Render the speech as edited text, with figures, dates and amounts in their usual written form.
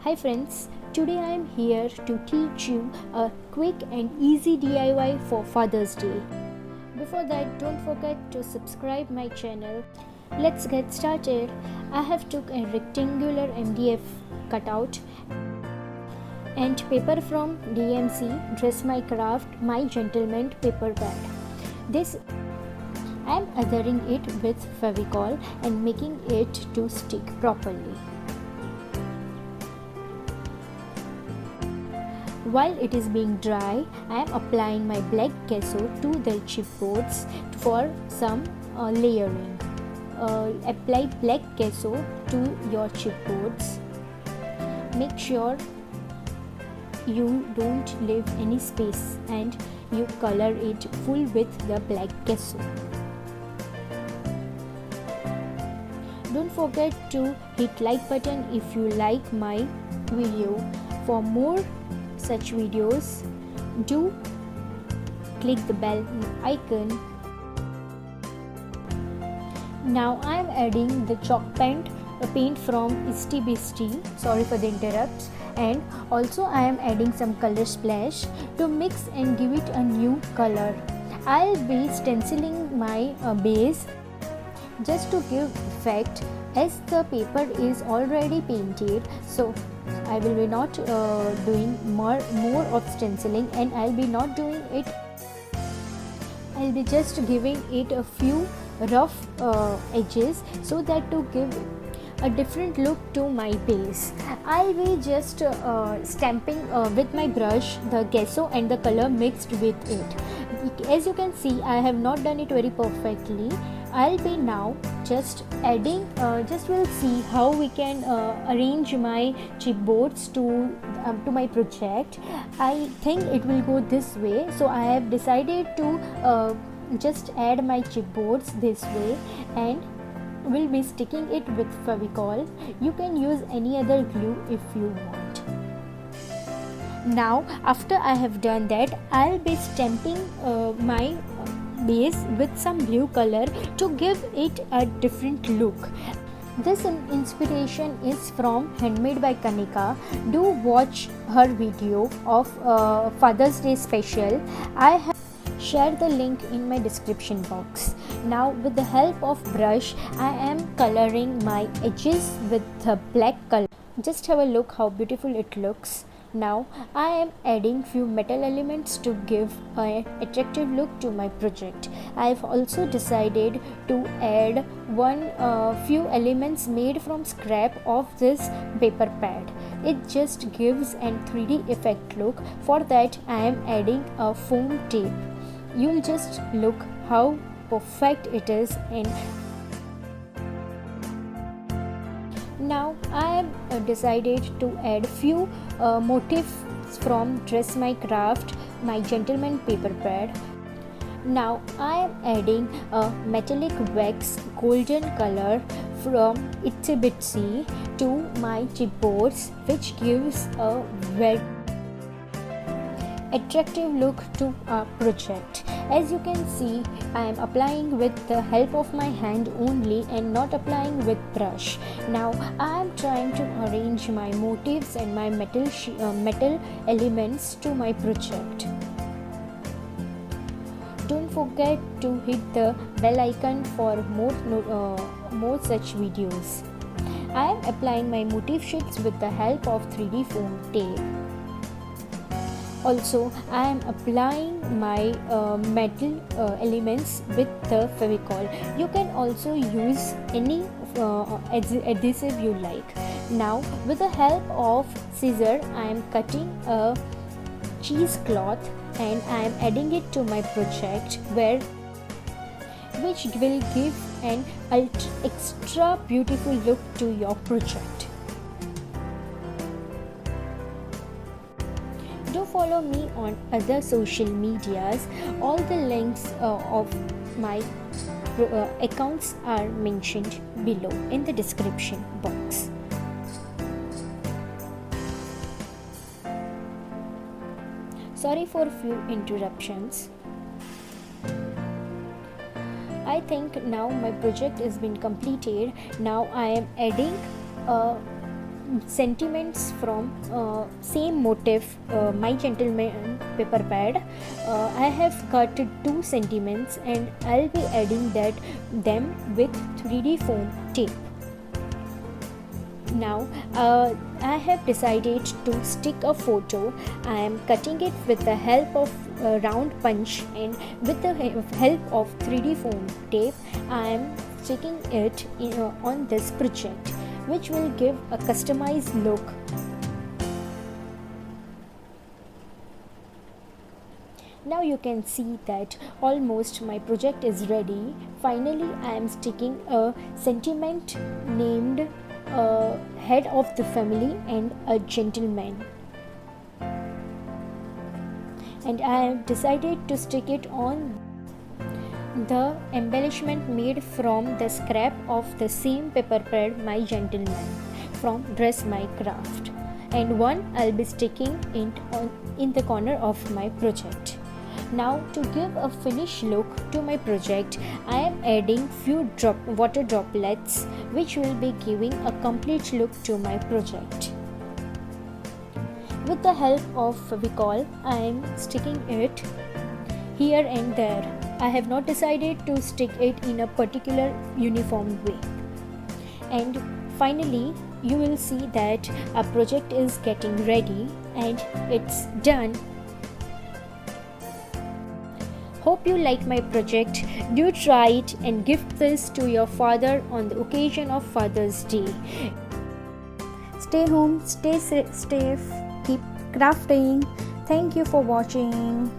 Hi friends, today I am here to teach you a quick and easy DIY for Father's Day. Before that, don't forget to subscribe my channel. Let's get started. I have took a rectangular MDF cutout and paper from DMC Dress My Craft My Gentleman paper pad. This I am adhering it with Fevicol and making it to stick properly. While it is being dry, I am applying my black gesso to the chipboards for some layering. Apply black gesso to your chipboards. Make sure you don't leave any space and you color it full with the black gesso. Don't forget to hit like button if you like my video. For more such videos, do click the bell icon. Now I am adding the chalk paint from STBST, sorry for the interrupts, and also I am adding some color splash to mix and give it a new color. I'll be stenciling my base just to give effect, as the paper is already painted, so I will be not doing more of stenciling, and I'll be not doing it. I'll be just giving it a few rough edges so that to give a different look to my base. I'll be just stamping with my brush the gesso and the color mixed with it. As you can see, I have not done it very perfectly. I'll be now just adding, we'll see how we can arrange my chipboards to my project. I think it will go this way, so I have decided to just add my chipboards this way, and will be sticking it with Fevicol. You can use any other glue if you want. Now after I have done that, I'll be stamping my base with some blue color to give it a different look. This inspiration is from Handmade by Kanika. Do watch her video of Father's Day special. I have shared the link in my description box. Now with the help of brush, I am coloring my edges with the black color. Just have a look how beautiful it looks. Now I am adding few metal elements to give an attractive look to my project. I have also decided to add few elements made from scrap of this paper pad. It just gives an 3D effect look. For that I am adding a foam tape. You'll just look how perfect it is. And now I have decided to add few motifs from Dress My Craft My Gentleman paper pad. Now I am adding a metallic wax golden color from Itsy Bitsy to my chipboards, which gives a very attractive look to our project. As you can see, I am applying with the help of my hand only and not applying with brush. Now I am trying to arrange my motifs and my metal elements to my project. Don't forget to hit the bell icon for more such videos. I am applying my motif sheets with the help of 3D foam tape. Also, I am applying my metal elements with the Fevicol. You can also use any adhesive you like. Now, with the help of scissor, I am cutting a cheesecloth and I am adding it to my project, which will give an extra beautiful look to your project. Do follow me on other social medias. All the links of my accounts are mentioned below in the description box. Sorry for a few interruptions. I think now my project has been completed. Now I am adding a sentiments from same motif, My Gentleman paper pad. I have cut two sentiments and I'll be adding them with 3D foam tape. Now I have decided to stick a photo. I am cutting it with the help of a round punch, and with the help of 3D foam tape I am sticking it on this project, which will give a customized look. Now you can see that almost my project is ready. Finally, I am sticking a sentiment named head of the family and a gentleman. And I have decided to stick it on the embellishment made from the scrap of the same paper pad, My Gentleman, from Dress My Craft. And one I'll be sticking it on in the corner of my project. Now, to give a finished look to my project, I am adding few water droplets, which will be giving a complete look to my project. With the help of Fevicol, I am sticking it here and there. I have not decided to stick it in a particular uniform way. And finally, you will see that our project is getting ready and it's done. Hope you like my project. Do try it and gift this to your father on the occasion of Father's Day. Stay home, stay safe, keep crafting. Thank you for watching.